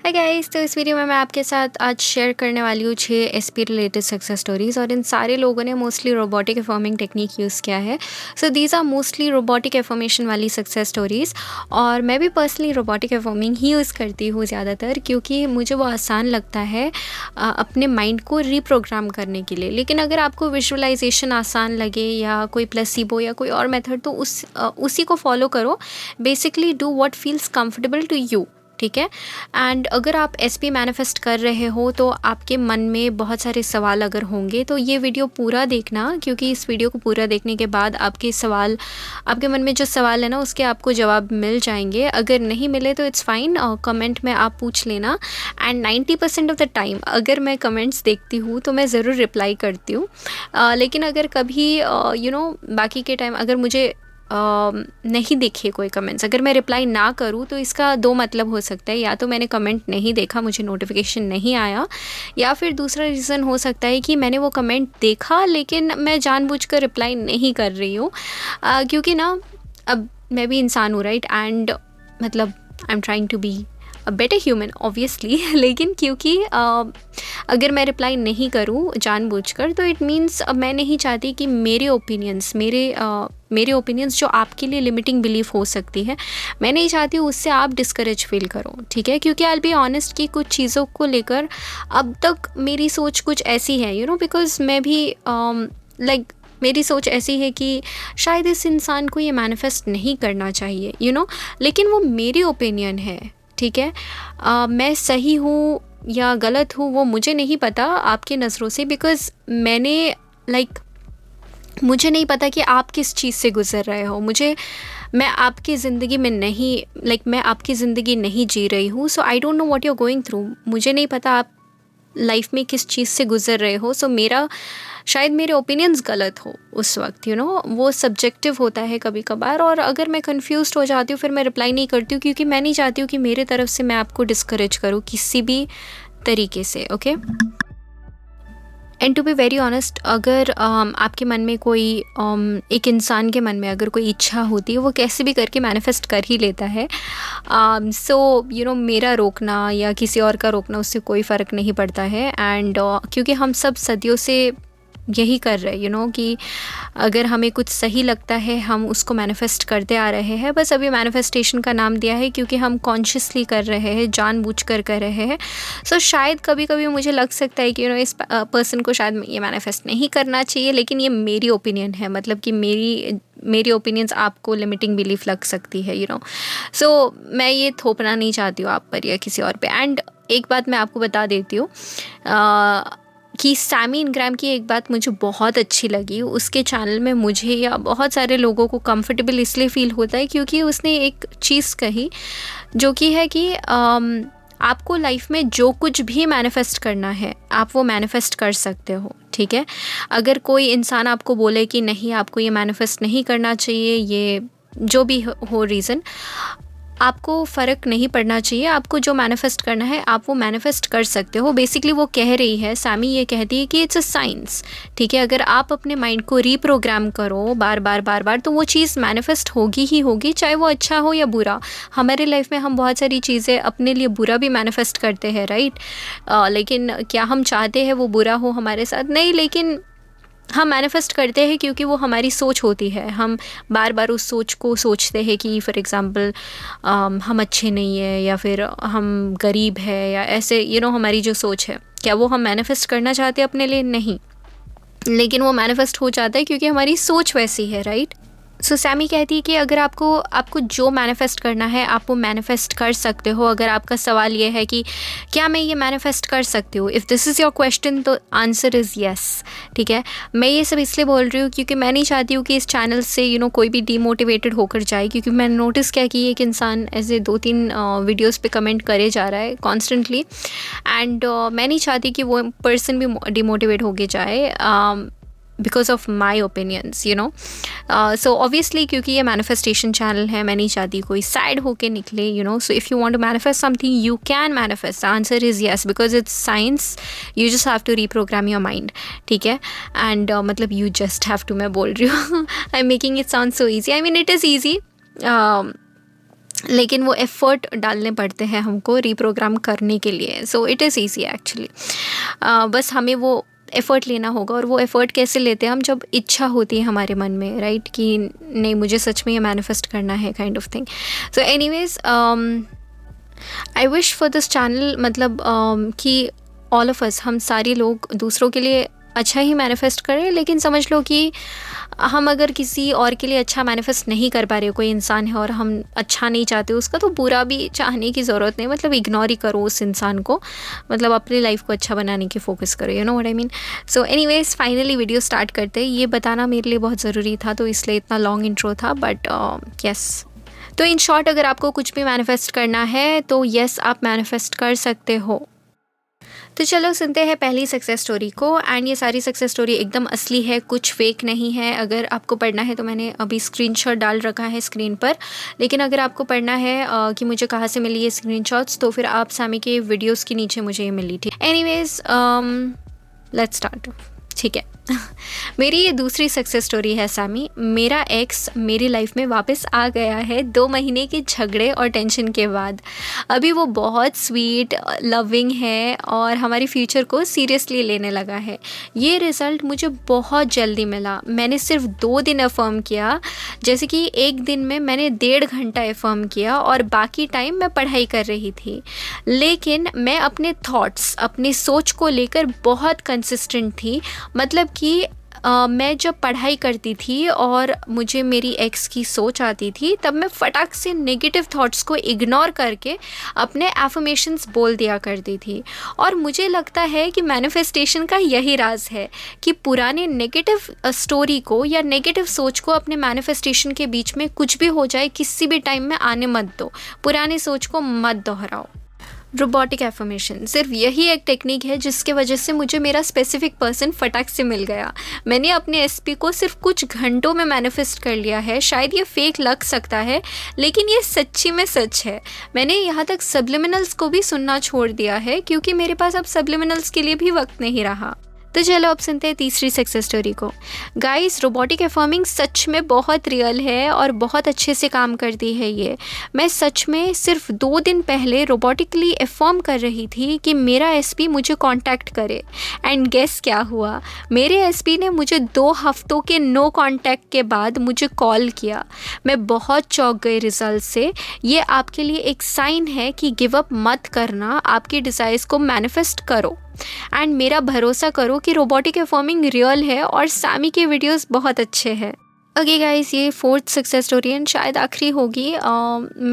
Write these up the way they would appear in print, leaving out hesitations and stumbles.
Hi guys, तो इस video में मैं आपके साथ आज शेयर करने वाली हूँ 6 एसपी रिलेटेड सक्सेस स्टोरीज़। और इन सारे लोगों ने mostly robotic affirming technique use किया है। So these are mostly robotic affirmation वाली सक्सेस स्टोरीज़। और मैं भी पर्सनली रोबोटिक एफर्मिंग ही यूज़ करती हूँ ज़्यादातर, क्योंकि मुझे वो आसान लगता है अपने माइंड को रीप्रोग्राम करने के लिए। लेकिन अगर आपको विजुअलाइजेशन आसान लगे या कोई प्लेसिबो या कोई और मेथड, तो उसी को फॉलो करो। Basically do what feels comfortable to you, ठीक है। एंड अगर आप एसपी मैनिफेस्ट कर रहे हो तो आपके मन में बहुत सारे सवाल अगर होंगे, तो ये वीडियो पूरा देखना, क्योंकि इस वीडियो को पूरा देखने के बाद आपके मन में जो सवाल है ना, उसके आपको जवाब मिल जाएंगे। अगर नहीं मिले तो इट्स फाइन, कमेंट में आप पूछ लेना। एंड 90% ऑफ द टाइम अगर मैं कमेंट्स देखती हूँ तो मैं ज़रूर रिप्लाई करती हूँ। लेकिन अगर कभी बाकी के टाइम अगर मुझे नहीं देखे कोई कमेंट्स, अगर मैं रिप्लाई ना करूँ, तो इसका दो मतलब हो सकता है। या तो मैंने कमेंट नहीं देखा, मुझे नोटिफिकेशन नहीं आया, या फिर दूसरा रीज़न हो सकता है कि मैंने वो कमेंट देखा लेकिन मैं जानबूझकर रिप्लाई नहीं कर रही हूँ। क्योंकि ना, अब मैं भी इंसान हूँ, राइट। एंड मतलब I am trying to be a better human obviously. लेकिन क्योंकि अगर मैं रिप्लाई नहीं करूँ जानबूझकर, तो इट मीन्स मैं नहीं चाहती कि मेरे ओपिनियंस जो आपके लिए लिमिटिंग बिलीफ हो सकती है, मैं नहीं चाहती उससे आप डिस्करेज फील करो, ठीक है। क्योंकि आई बी ऑनेस्ट कि कुछ चीज़ों को लेकर अब तक मेरी सोच कुछ ऐसी है, बिकॉज मैं भी मेरी सोच ऐसी है कि शायद इस इंसान को ये मैनिफेस्ट नहीं करना चाहिए, लेकिन वो मेरी ओपिनियन है, ठीक है। मैं सही हूँ या गलत हूँ वो मुझे नहीं पता आपके नज़रों से, बिकॉज़ मुझे नहीं पता कि आप किस चीज़ से गुज़र रहे हो। मैं आपकी ज़िंदगी में नहीं, मैं आपकी ज़िंदगी नहीं जी रही हूँ। So I don't know what you are going through. मुझे नहीं पता आप लाइफ में किस चीज़ से गुज़र रहे हो। सो शायद मेरे ओपिनियंस गलत हो उस वक्त, वो सब्जेक्टिव होता है कभी कभार। और अगर मैं कंफ्यूज्ड हो जाती हूँ, फिर मैं रिप्लाई नहीं करती हूँ, क्योंकि मैं नहीं चाहती हूँ कि मेरे तरफ से मैं आपको डिस्करेज करूँ किसी भी तरीके से, okay. And to be very honest, अगर आपके मन में कोई एक इंसान के मन में अगर कोई इच्छा होती है, वो कैसे भी करके मैनिफेस्ट कर ही लेता है। सो मेरा रोकना या किसी और का रोकना, उससे कोई फ़र्क नहीं पड़ता है। एंड क्योंकि हम सब सदियों से यही कर रहे हैं, कि अगर हमें कुछ सही लगता है हम उसको मैनिफेस्ट करते आ रहे हैं। बस अभी मैनिफेस्टेशन का नाम दिया है क्योंकि हम कॉन्शियसली कर रहे हैं, जानबूझकर कर रहे हैं। सो शायद कभी कभी मुझे लग सकता है कि इस पर्सन को शायद ये मैनिफेस्ट नहीं करना चाहिए, लेकिन ये मेरी ओपिनियन है। मतलब कि मेरी ओपिनियंस आपको लिमिटिंग बिलीफ लग सकती है, सो मैं ये थोपना नहीं चाहती हूँ आप पर या किसी और पे। एंड एक बात मैं आपको बता देती हूँ कि सैमी इंग्राम की एक बात मुझे बहुत अच्छी लगी। उसके चैनल में मुझे या बहुत सारे लोगों को कंफर्टेबल इसलिए फ़ील होता है क्योंकि उसने एक चीज़ कही, जो कि है कि आपको लाइफ में जो कुछ भी मैनिफेस्ट करना है, आप वो मैनिफेस्ट कर सकते हो, ठीक है। अगर कोई इंसान आपको बोले कि नहीं, आपको ये मैनिफेस्ट नहीं करना चाहिए, ये जो भी हो रीज़न, आपको फ़र्क नहीं पड़ना चाहिए। आपको जो मैनिफेस्ट करना है आप वो मैनिफेस्ट कर सकते हो। बेसिकली वो कह रही है, सैमी ये कहती है कि इट्स अ साइंस, ठीक है। अगर आप अपने माइंड को रीप्रोग्राम करो बार बार, तो वो चीज़ मैनिफेस्ट होगी ही होगी, चाहे वो अच्छा हो या बुरा। हमारे लाइफ में हम बहुत सारी चीज़ें अपने लिए बुरा भी मैनिफेस्ट करते हैं, राइट। लेकिन क्या हम चाहते हैं वो बुरा हो हमारे साथ? नहीं, लेकिन हम मैनिफेस्ट करते हैं क्योंकि वो हमारी सोच होती है। हम बार बार उस सोच को सोचते हैं कि फॉर एग्ज़ाम्पल हम अच्छे नहीं है, या फिर हम गरीब है, या ऐसे हमारी जो सोच है, क्या वो हम मैनिफेस्ट करना चाहते हैं अपने लिए? नहीं, लेकिन वो मैनिफेस्ट हो जाता है क्योंकि हमारी सोच वैसी है, राइट। सो सैमी कहती है कि अगर आपको जो मैनिफेस्ट करना है आप वो मैनिफेस्ट कर सकते हो। अगर आपका सवाल ये है कि क्या मैं ये मैनिफेस्ट कर सकती हूँ, if this is your question, तो आंसर इज़ येस, ठीक है। मैं ये सब इसलिए बोल रही हूँ क्योंकि मैं नहीं चाहती हूँ कि इस चैनल से कोई भी डीमोटिवेटेड होकर जाए, क्योंकि मैंने नोटिस किया कि एक इंसान ऐसे 2-3 वीडियोज़ पे कमेंट करे जा रहा है कॉन्स्टेंटली। एंड मैं नहीं चाहती कि वो पर्सन भी डिमोटिवेट होके जाए because of my opinions, so obviously क्योंकि ये मैनिफेस्टेशन चैनल है, मैं नहीं चाहती कोई सैड होके निकले, so if you want to manifest something you can manifest. The answer is yes, because it's science. You just have to reprogram your mind, ठीक है। एंड मतलब यू जस्ट हैव टू, मैं बोल रही हूँ I am making it sound so easy. I mean it is easy, लेकिन वो effort डालने पड़ते हैं हमको रीप्रोग्राम करने के लिए। So it is easy actually. बस हमें वो एफ़र्ट लेना होगा, और वो एफ़र्ट कैसे लेते हैं हम, जब इच्छा होती है हमारे मन में, राइट, कि नहीं मुझे सच में ये मैनिफेस्ट करना है, kind of thing. So anyways, I wish for this channel, मतलब कि ऑल ऑफ अस, हम सारे लोग दूसरों के लिए अच्छा ही मैनिफेस्ट करें, लेकिन समझ लो कि हम अगर किसी और के लिए अच्छा मैनिफेस्ट नहीं कर पा रहे, कोई इंसान है और हम अच्छा नहीं चाहते उसका, तो बुरा भी चाहने की ज़रूरत नहीं, मतलब इग्नोर ही करो उस इंसान को, मतलब अपनी लाइफ को अच्छा बनाने की फ़ोकस करो, you know what I mean. So anyways, finally video start करते हैं। ये बताना मेरे लिए बहुत ज़रूरी था, तो इसलिए इतना लॉन्ग इंट्रो था, बट यस। तो इन शॉर्ट, अगर आपको कुछ भी मैनिफेस्ट करना है तो यस, आप मैनिफेस्ट कर सकते हो। तो चलो सुनते हैं पहली सक्सेस स्टोरी को। एंड ये सारी सक्सेस स्टोरी एकदम असली है, कुछ फेक नहीं है। अगर आपको पढ़ना है तो मैंने अभी स्क्रीनशॉट डाल रखा है स्क्रीन पर, लेकिन अगर आपको पढ़ना है कि मुझे कहाँ से मिली ये स्क्रीनशॉट्स, तो फिर आप सामी के वीडियोस के नीचे मुझे ये मिली थी। Anyways, let's start. ठीक है। मेरी ये दूसरी सक्सेस स्टोरी है सामी। मेरा एक्स मेरी लाइफ में वापस आ गया है 2 महीने के झगड़े और टेंशन के बाद। अभी वो बहुत स्वीट, लविंग है और हमारी फ्यूचर को सीरियसली लेने लगा है। ये रिज़ल्ट मुझे बहुत जल्दी मिला। मैंने सिर्फ 2 दिन अफर्म किया, जैसे कि एक दिन में मैंने 1.5 घंटा अफर्म किया और बाकी टाइम मैं पढ़ाई कर रही थी। लेकिन मैं अपने थॉट्स, अपनी सोच को लेकर बहुत कंसिस्टेंट थी। मतलब कि मैं जब पढ़ाई करती थी और मुझे मेरी एक्स की सोच आती थी, तब मैं फटाक से नेगेटिव थॉट्स को इग्नोर करके अपने एफर्मेशंस बोल दिया करती थी। और मुझे लगता है कि मैनिफेस्टेशन का यही राज है कि पुराने नेगेटिव स्टोरी को या नेगेटिव सोच को अपने मैनिफेस्टेशन के बीच में कुछ भी हो जाए, किसी भी टाइम में आने मत दो। पुरानी सोच को मत दोहराओ। रोबोटिक एफर्मेशन सिर्फ यही एक टेक्निक है जिसके वजह से मुझे मेरा स्पेसिफिक पर्सन फटाक से मिल गया। मैंने अपने एसपी को सिर्फ कुछ घंटों में मैनिफेस्ट कर लिया है। शायद ये फेक लग सकता है, लेकिन ये सच्ची में सच है। मैंने यहाँ तक सब्लिमिनल्स को भी सुनना छोड़ दिया है, क्योंकि मेरे पास अब सब्लिमिनल्स के लिए भी वक्त नहीं रहा। तो चलो अब सुनते हैं तीसरी सक्सेस स्टोरी को। गाइस, रोबोटिक अफर्मिंग सच में बहुत रियल है और बहुत अच्छे से काम करती है ये। मैं सच में सिर्फ 2 दिन पहले रोबोटिकली अफर्म कर रही थी कि मेरा एसपी मुझे कांटेक्ट करे। एंड गेस क्या हुआ? मेरे एसपी ने मुझे 2 हफ्तों के नो कांटेक्ट के बाद मुझे कॉल किया। मैं बहुत चौंक गई रिजल्ट से। ये आपके लिए एक साइन है कि गिव अप मत करना, आपकी डिज़ायर्स को मैनिफेस्ट करो। एंड मेरा भरोसा करो कि रोबोटिक अफर्मिंग रियल है और सामी के वीडियोस बहुत अच्छे हैं। ओके गाइस, ये 4th सक्सेस स्टोरी एंड शायद आखिरी होगी।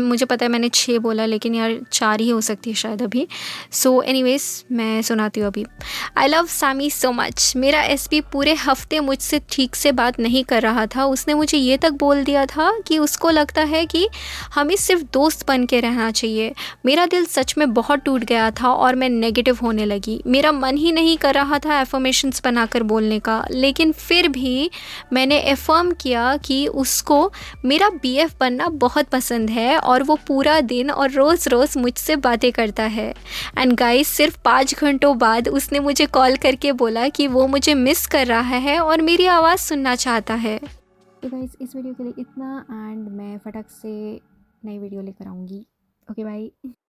मुझे पता है मैंने 6 बोला, लेकिन यार 4 ही हो सकती है शायद अभी। सो एनीवेज, मैं सुनाती हूँ अभी। I love Sami so much. मेरा एसपी पूरे हफ्ते मुझसे ठीक से बात नहीं कर रहा था। उसने मुझे ये तक बोल दिया था कि उसको लगता है कि हमें सिर्फ दोस्त बन के रहना चाहिए। मेरा दिल सच में बहुत टूट गया था और मैं नेगेटिव होने लगी। मेरा मन ही नहीं कर रहा था एफर्मेशंस बनाकर बोलने का, लेकिन फिर भी मैंने एफर्म किया कि उसको मेरा बीएफ बनना बहुत पसंद है और वो पूरा दिन और रोज़ रोज़ मुझसे बातें करता है। एंड गाइस, सिर्फ 5 घंटों बाद उसने मुझे कॉल करके बोला कि वो मुझे मिस कर रहा है और मेरी आवाज़ सुनना चाहता है। तो गाइस, इस वीडियो के लिए इतना, एंड मैं फटाक से नई वीडियो लेकर आऊँगी। Okay bye.